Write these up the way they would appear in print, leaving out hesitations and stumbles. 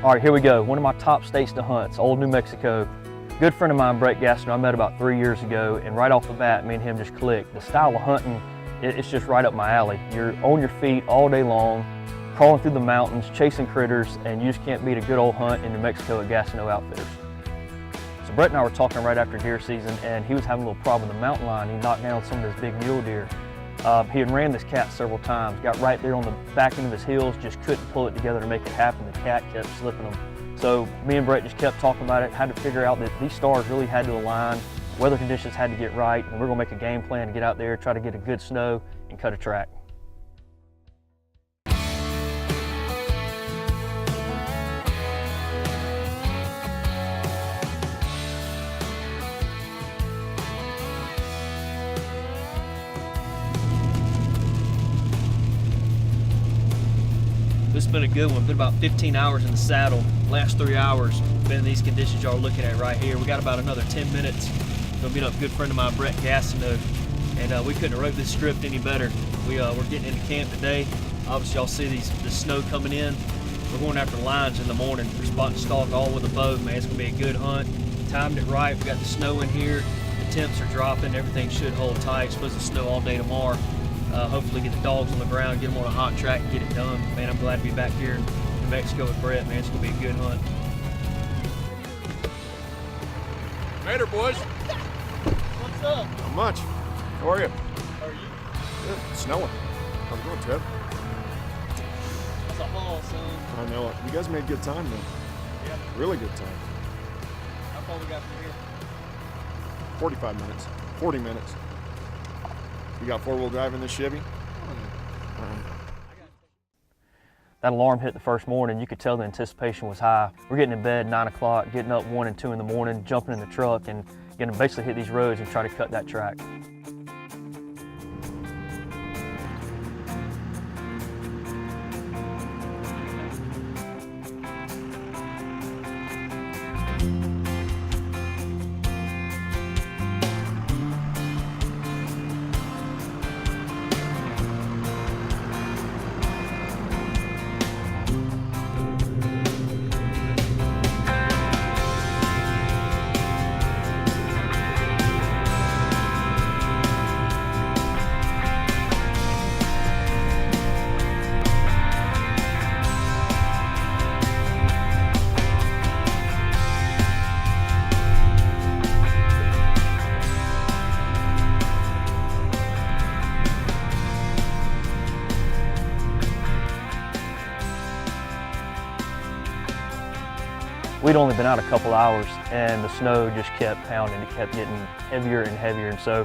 All right, here we go. One of my top states to hunt, Old New Mexico. Good friend of mine, Brett Gastineau, I met about 3 years ago, and right off the bat, me and him just clicked. The style of hunting, it's just right up my alley. You're on your feet all day long, crawling through the mountains, chasing critters, and you just can't beat a good old hunt in New Mexico at Gastineau Outfitters. So Brett and I were talking right after deer season, and he was having a little problem with the mountain lion. He knocked down some of his big mule deer. He had ran this cat several times, got right there on the back end of his heels, just couldn't pull it together to make it happen. The cat kept slipping him. So me and Brett just kept talking about it, had to figure out that these stars really had to align, weather conditions had to get right, and we're gonna make a game plan to get out there, try to get a good snow, and cut a track. This has been a good one. Been about 15 hours in the saddle. Last 3 hours, been in these conditions y'all are looking at right here. We got about another 10 minutes. Gonna meet up a good friend of mine, Brett Gastineau, and we couldn't have wrote this script any better. We're getting into camp today. Obviously, y'all see the snow coming in. We're going after lions in the morning. We're spotting stalk all with a bow, man. It's gonna be a good hunt. Timed it right. We got the snow in here. The temps are dropping. Everything should hold tight. It's supposed to snow all day tomorrow. Hopefully get the dogs on the ground, get them on a hot track and get it done. Man, I'm glad to be back here in New Mexico with Brett, man. It's gonna be a good hunt. Later, boys. What's up? Not much. How are you? How are you? Good. It's snowing. How's it going, Trev? It's a haul, son. I know it. You guys made good time, though. Yeah. Really good time. How far we got from here? 45 minutes. 40 minutes. You got four-wheel drive in this Chevy? That alarm hit the first morning. You could tell the anticipation was high. We're getting in bed 9 o'clock, getting up 1 and 2 in the morning, jumping in the truck and gonna basically hit these roads and try to cut that track. We'd only been out a couple hours and the snow just kept pounding. It kept getting heavier and heavier. And so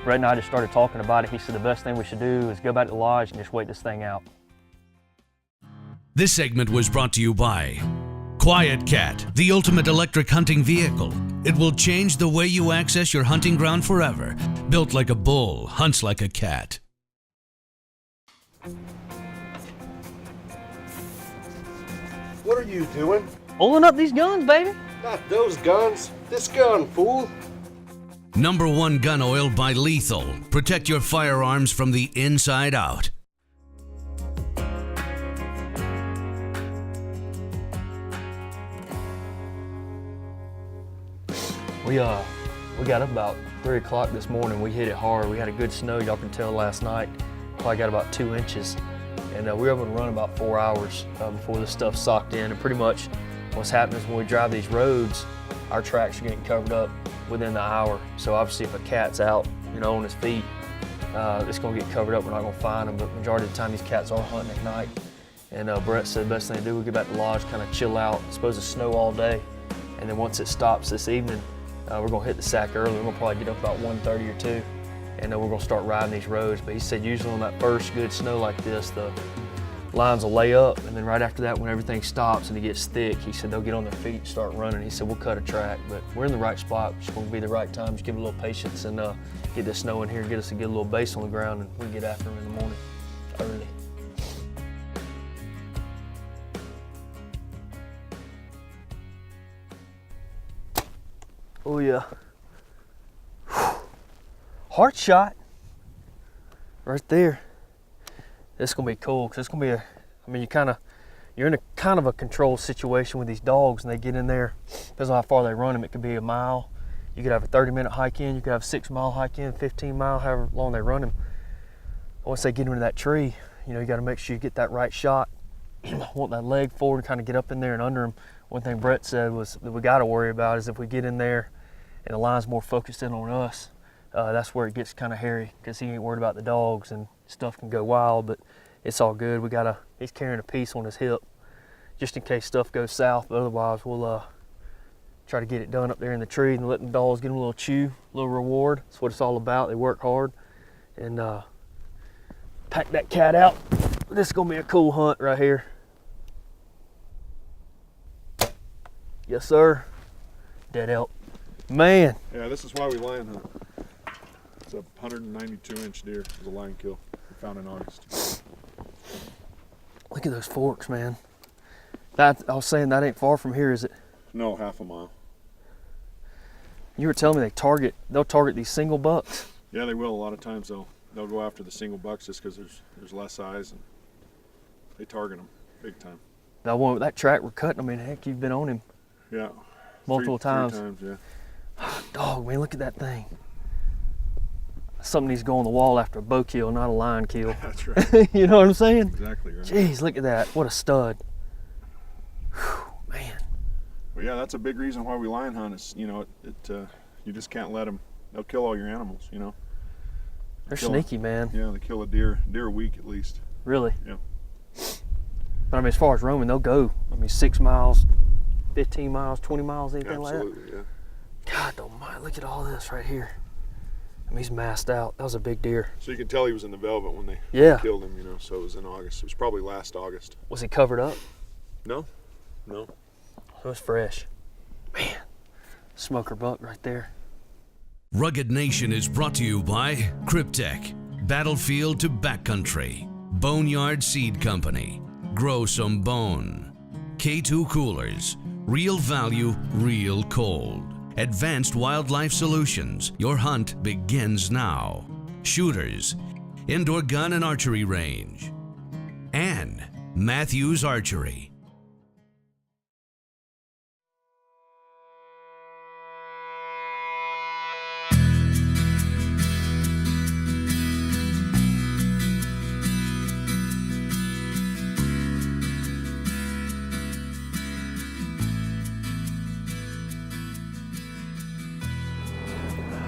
Brett and I just started talking about it. He said the best thing we should do is go back to the lodge and just wait this thing out. This segment was brought to you by Quiet Cat, the ultimate electric hunting vehicle. It will change the way you access your hunting ground forever. Built like a bull, hunts like a cat. What are you doing? Pulling up these guns, baby. Not those guns. This gun, fool. #1 gun oil by Lethal. Protect your firearms from the inside out. We got up about 3 o'clock this morning. We hit it hard. We had a good snow, y'all can tell last night. Probably got about 2 inches. And we were able to run about 4 hours before this stuff socked in. And pretty much what's happening is when we drive these roads, our tracks are getting covered up within the hour. So obviously if a cat's out, on his feet, it's gonna get covered up. We're not gonna find them, but majority of the time these cats are hunting at night. And Brett said the best thing to do, we get back to the lodge, kind of chill out. It's supposed to snow all day. And then once it stops this evening, we're gonna hit the sack early. We're gonna probably get up about 1:30 or 2, and we're gonna start riding these roads. But he said usually on that first good snow like this, the lines will lay up, and then right after that, when everything stops and it gets thick, he said they'll get on their feet and start running. He said we'll cut a track, but we're in the right spot. It's gonna be the right time. Just give it a little patience and get this snow in here and get us a good little base on the ground, and we can get after them in the morning early. Oh yeah. Heart shot right there. It's gonna be cool because it's gonna be you kind of you're in a kind of a control situation with these dogs, and they get in there. Depends on how far they run them. It could be a mile. You could have a 30-minute hike in. You could have a 6-mile hike in, 15-mile, however long they run them. Once they get into that tree, you know, you got to make sure you get that right shot. Want that leg forward and kind of get up in there and under them. One thing Brett said was that we got to worry about is if we get in there and the line's more focused in on us, that's where it gets kind of hairy, because he ain't worried about the dogs and stuff can go wild, but it's all good. He's carrying a piece on his hip just in case stuff goes south, but otherwise we'll try to get it done up there in the tree and letting the dogs get them a little chew, a little reward. That's what it's all about. They work hard. And pack that cat out. This is gonna be a cool hunt right here. Yes, sir. Dead elk. Man. Yeah, this is why we lion hunt. It's a 192-inch deer. It was a lion kill we found in August. Look at those forks, man. I was saying that ain't far from here, is it? No, half a mile. You were telling me they'll target these single bucks. Yeah, they will. A lot of times they'll go after the single bucks just because there's less eyes, and they target them big time. That one with that track we're cutting, I mean, heck, you've been on him. Yeah. Multiple times. 3 times, yeah. Dog, man, look at that thing. Something needs to go on the wall after a bow kill, not a lion kill. That's right. You know what I'm saying? Exactly right. Jeez, look at that. What a stud. Whew, man. Well, yeah, that's a big reason why we lion hunt is, you know, you just can't let them. They'll kill all your animals, you know. They're sneaky, man. Yeah, they kill a deer a week at least. Really? Yeah. But I mean, as far as roaming, they'll go. I mean, 6 miles, 15 miles, 20 miles, anything like that. Absolutely, yeah. God almighty, look at all this right here. I mean, he's masked out. That was a big deer. So you can tell he was in the velvet when they killed him, you know, so it was in August. It was probably last August. Was he covered up? No. It was fresh. Man, smoker buck right there. Rugged Nation is brought to you by Cryptek, Battlefield to Backcountry, Boneyard Seed Company, Grow Some Bone, K2 Coolers, Real Value, Real Cold, Advanced Wildlife Solutions, your hunt begins now, Shooters, Indoor Gun and Archery Range, and Matthews Archery.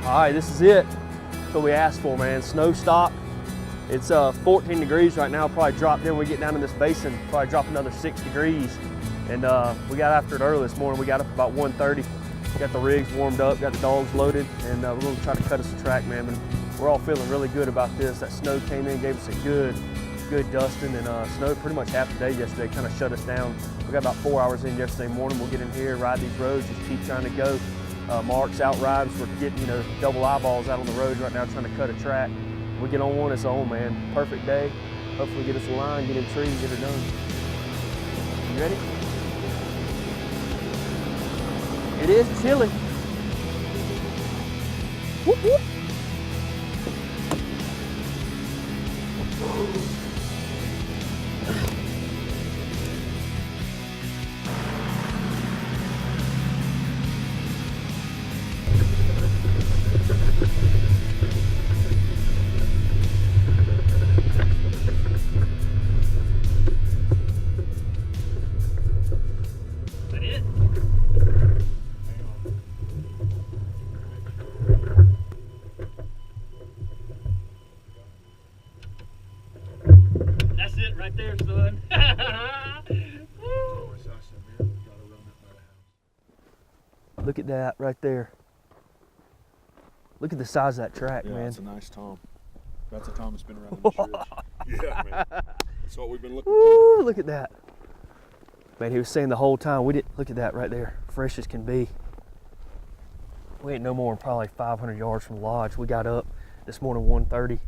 All right, this is it. That's what we asked for, man. Snow stop. It's 14 degrees right now. Probably drop in when we get down in this basin. Probably drop another 6 degrees. And we got after it early this morning. We got up about 1:30. Got the rigs warmed up, got the dogs loaded, and we're gonna try to cut us a track, man. But we're all feeling really good about this. That snow came in, gave us a good dusting, and snowed pretty much half the day yesterday, kind of shut us down. We got about 4 hours in yesterday morning. We'll get in here, ride these roads, just keep trying to go. Marks out rides. We're getting, double eyeballs out on the roads right now trying to cut a track. We get on one, it's on, man. Perfect day. Hopefully get us a line, get in the tree, and get it done. You ready? It is chilly. Whoop, whoop. Right there, son. Look at that right there. Look at the size of that track, Yeah, man. that's a nice tom. That's a tom that's been around in this ridge. Yeah, man. That's what we've been looking Woo, for. look at that. Man, he was saying the whole time, we didn't, look at that right there. Fresh as can be. We ain't no more than probably 500 yards from the lodge. We got up this morning 1:30.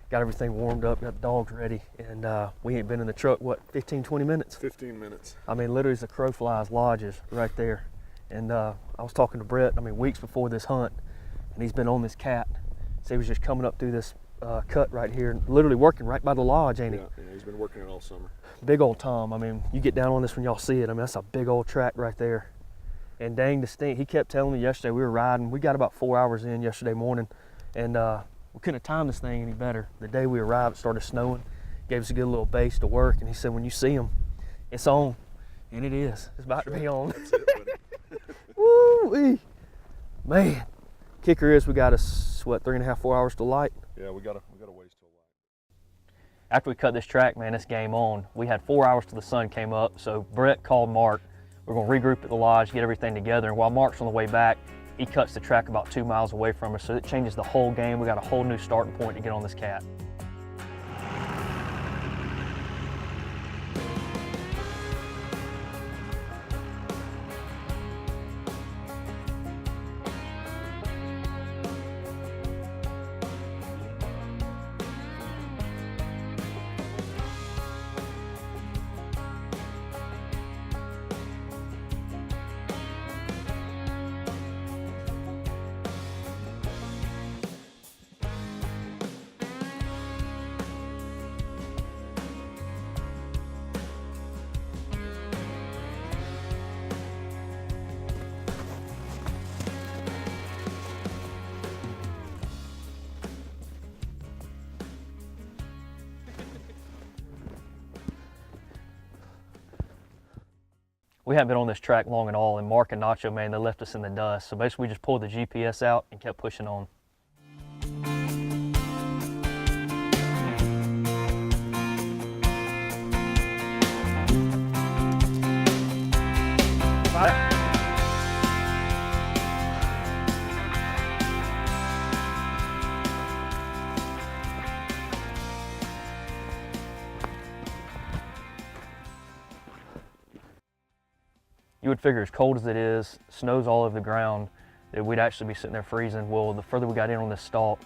Got everything warmed up, got the dogs ready, and we ain't been in the truck, what, 15, 20 minutes? 15 minutes. I mean, literally as the crow flies, lodges right there. And I was talking to Brett, weeks before this hunt, and he's been on this cat. So he was just coming up through this cut right here, literally working right by the lodge, ain't he? Yeah, he's been working it all summer. Big old Tom. I mean, you get down on this when y'all see it. I mean, that's a big old track right there. And dang distinct. He kept telling me yesterday, we were riding. We got about 4 hours in yesterday morning, and we couldn't have timed this thing any better. The day we arrived, it started snowing. Gave us a good little base to work, and he said, when you see him, it's on. And it is. It's about to be on. That's it, buddy. Woo-wee. Man. Kicker is we got us, what, 3.5, 4 hours to light? Yeah, we got a ways till light. After we cut this track, man, it's game on. We had 4 hours till the sun came up, so Brett called Mark. We're gonna regroup at the lodge, get everything together, and while Mark's on the way back, he cuts the track about 2 miles away from us, so it changes the whole game. We got a whole new starting point to get on this cat. We haven't been on this track long at all, and Mark and Nacho, man, they left us in the dust. So basically we just pulled the GPS out and kept pushing on. You would figure as cold as it is, snow's all over the ground, that we'd actually be sitting there freezing. Well, the further we got in on this stalk,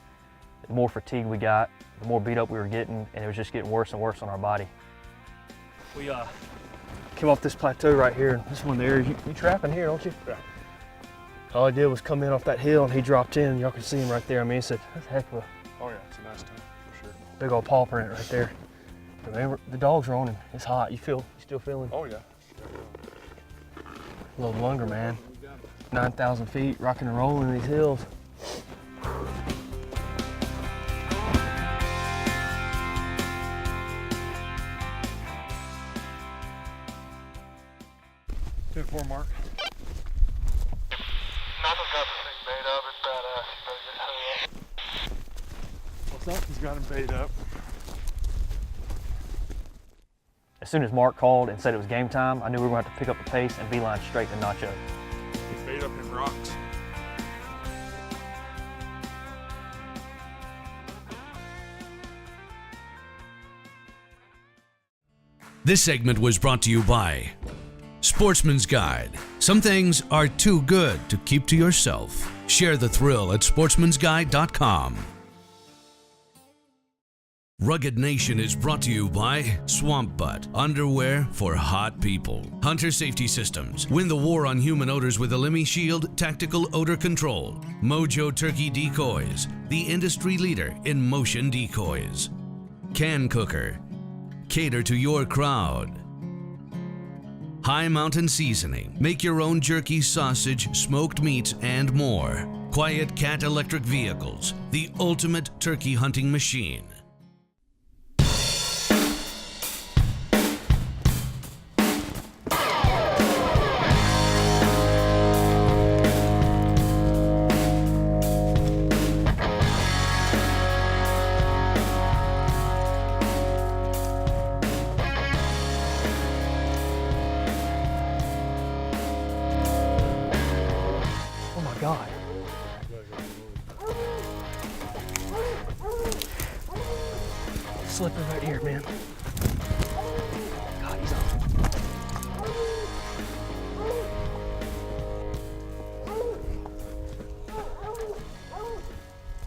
the more fatigue we got, the more beat up we were getting, and it was just getting worse and worse on our body. We came off this plateau right here, and this one there, you trapping here, don't you? Yeah. All I did was come in off that hill, and he dropped in. Y'all can see him right there. I mean, it's a heck of a Oh yeah, it's a nice time for sure. big old paw print right there. But man, the dogs are on him. It's hot. You still feeling? Oh yeah. A little longer, man. 9,000 feet, rocking and rolling in these hills. Ten four, Mark. Nacho's got this thing made up. It's badass. You better get hurry up. What's up? He's got him bait up. As soon as Mark called and said it was game time, I knew we were going to have to pick up the pace and beeline straight to Nacho. Bait up in rocks. This segment was brought to you by Sportsman's Guide. Some things are too good to keep to yourself. Share the thrill at sportsmansguide.com. Rugged Nation is brought to you by Swamp Butt, underwear for hot people. Hunter Safety Systems, win the war on human odors with Elimi Shield Tactical Odor Control. Mojo Turkey Decoys, the industry leader in motion decoys. Can Cooker, cater to your crowd. High Mountain Seasoning, make your own jerky, sausage, smoked meats, and more. Quiet Cat Electric Vehicles, the ultimate turkey hunting machine. Oh my God. Slipping right here, man. God, he's on.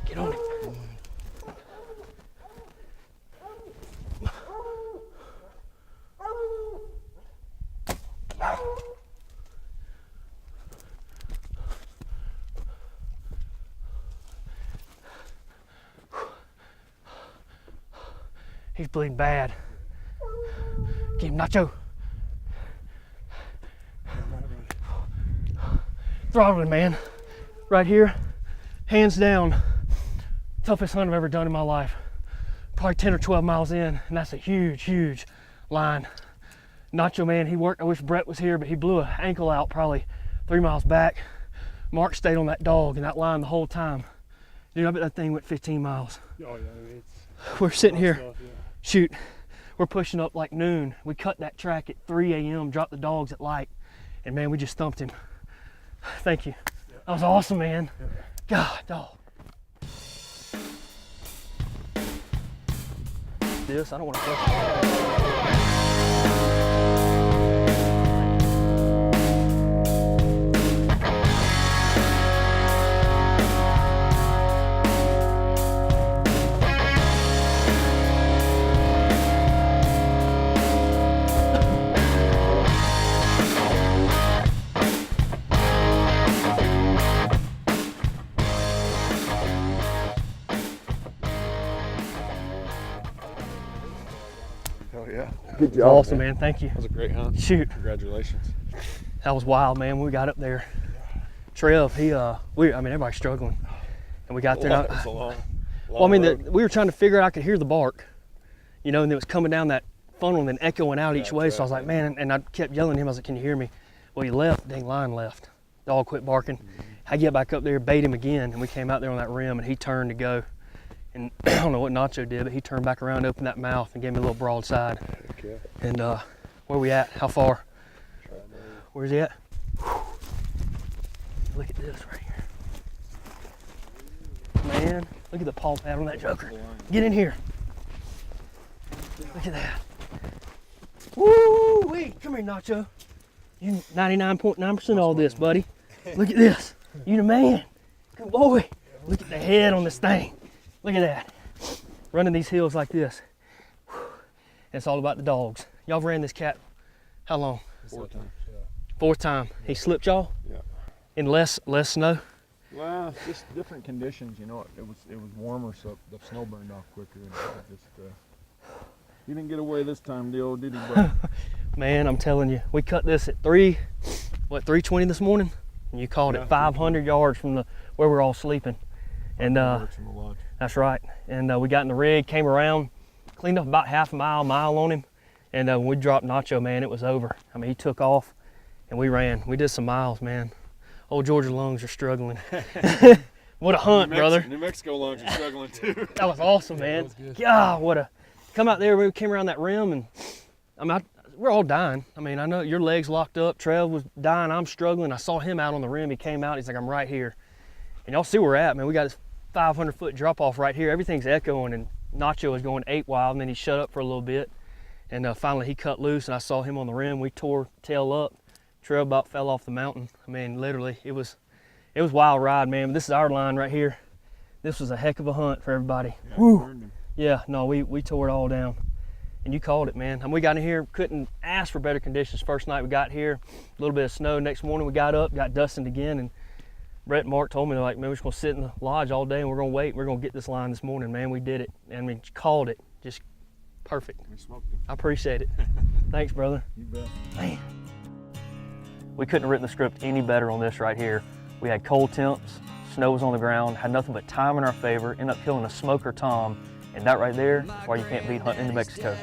Get on him. He's bleeding bad. Get him, Nacho. Throttling, man. Right here, hands down, toughest hunt I've ever done in my life. Probably 10 or 12 miles in, and that's a huge, huge line. Nacho, man, he worked. I wish Brett was here, but he blew an ankle out probably 3 miles back. Mark stayed on that dog and that line the whole time. Dude, I bet that thing went 15 miles. Oh yeah, it's We're sitting here, stuff, yeah. shoot, we're pushing up like noon. We cut that track at 3 a.m., dropped the dogs at light, and man, we just thumped him. Thank you. That was awesome, man. God, dog. This, I don't want to touch it. Hell yeah. Good It was awesome, man. Thank you. That was a great hunt. Shoot, Congratulations. that was wild, man. When we got up there, Trev, I mean, everybody's struggling, and we got there. And It's a long well, I mean, road. we were trying to figure out. I could hear the bark, you know, and it was coming down that funnel and then echoing out each way. So I was like, man, and I kept yelling at him. I was like, can you hear me? Well, he left. Dang line left. Dog quit barking. I get back up there, bait him again, and we came out there on that rim, and he turned to go. And I don't know what Nacho did, but he turned back around, opened that mouth, and gave me a little broadside. Okay. And where we at? How far? Where's he at? Look at this right here. Man, look at the paw pad on that joker. Get in here. Look at that. Woo wee! Come here, Nacho. You 99.9% all this, buddy. Look at this. You the man. Good boy. Look at the head on this thing. Look at that. Running these hills like this. Whew. It's all about the dogs. Y'all ran this cat how long? 4 times. Fourth time. He slipped y'all? Yeah. In less snow? Well, just different conditions, you know. It was warmer, so the snow burned off quicker. And it just he didn't get away this time, Dio, did he? Bro? Man, I'm telling you, we cut this at 3:20 this morning, and you called it 500 yards from where we're all sleeping. And From the lodge. that's right. And we got in the rig, came around, cleaned up about half a mile on him, and when we dropped Nacho, man, it was over. I mean, he took off, and we ran. We did some miles, man. Old Georgia lungs are struggling. What a hunt, brother. New Mexico lungs are struggling too. That was awesome, man. God, come out there, we came around that rim, and I mean, we're all dying. I mean, I know your legs locked up. Trev was dying. I'm struggling. I saw him out on the rim. He came out. He's like, I'm right here. And y'all see where we're at, man. We got this 500-foot drop off right here. Everything's echoing, and Nacho was going 8 wild, and then he shut up for a little bit. And finally he cut loose, and I saw him on the rim. We tore tail up. Trev about fell off the mountain. I mean, literally, it was a wild ride, man. This is our line right here. This was a heck of a hunt for everybody. Yeah, Woo. Yeah, no, we tore it all down. And you called it, man. And we got in here, couldn't ask for better conditions. First night we got here, a little bit of snow. Next morning we got up, got dusting again, and Brett and Mark told me, they're like, man, we're just gonna sit in the lodge all day and we're gonna wait. We're gonna get this line this morning, man. We did it. And I mean, called it. Just perfect. We smoked him. I appreciate it. Thanks, brother. You bet. Man. We couldn't have written the script any better on this right here. We had cold temps, snow was on the ground, had nothing but time in our favor, ended up killing a smoker Tom, and that right there is why you can't beat hunting in New Mexico.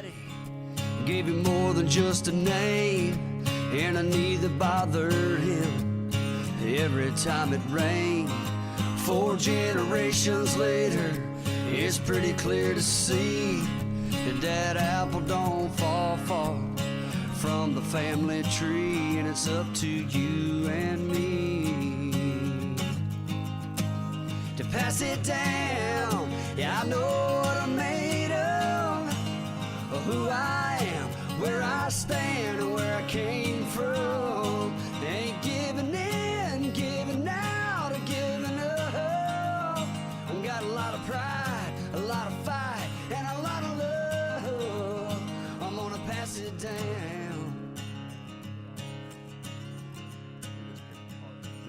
Gave him more than just a name and a need that bothered him every time it rained. 4 generations later, it's pretty clear to see that that apple don't fall far from the family tree, and it's up to you and me to pass it down. Yeah, I know what I'm made of who I am, where I stand, and where I came from. Ain't giving in, giving out, or giving up. I've got a lot of pride, a lot of fight, and a lot of love. I'm gonna pass it down.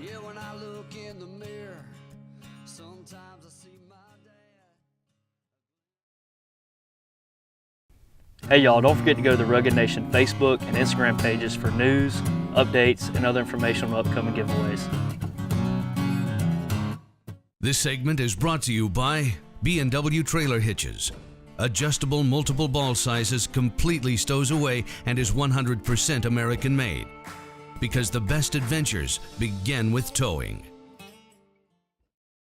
Yeah, when I look in the mirror, sometimes I see my Hey y'all, don't forget to go to the Rugged Nation Facebook and Instagram pages for news, updates, and other information on upcoming giveaways. This segment is brought to you by B&W Trailer Hitches. Adjustable multiple ball sizes, completely stows away, and is 100% American made. Because the best adventures begin with towing.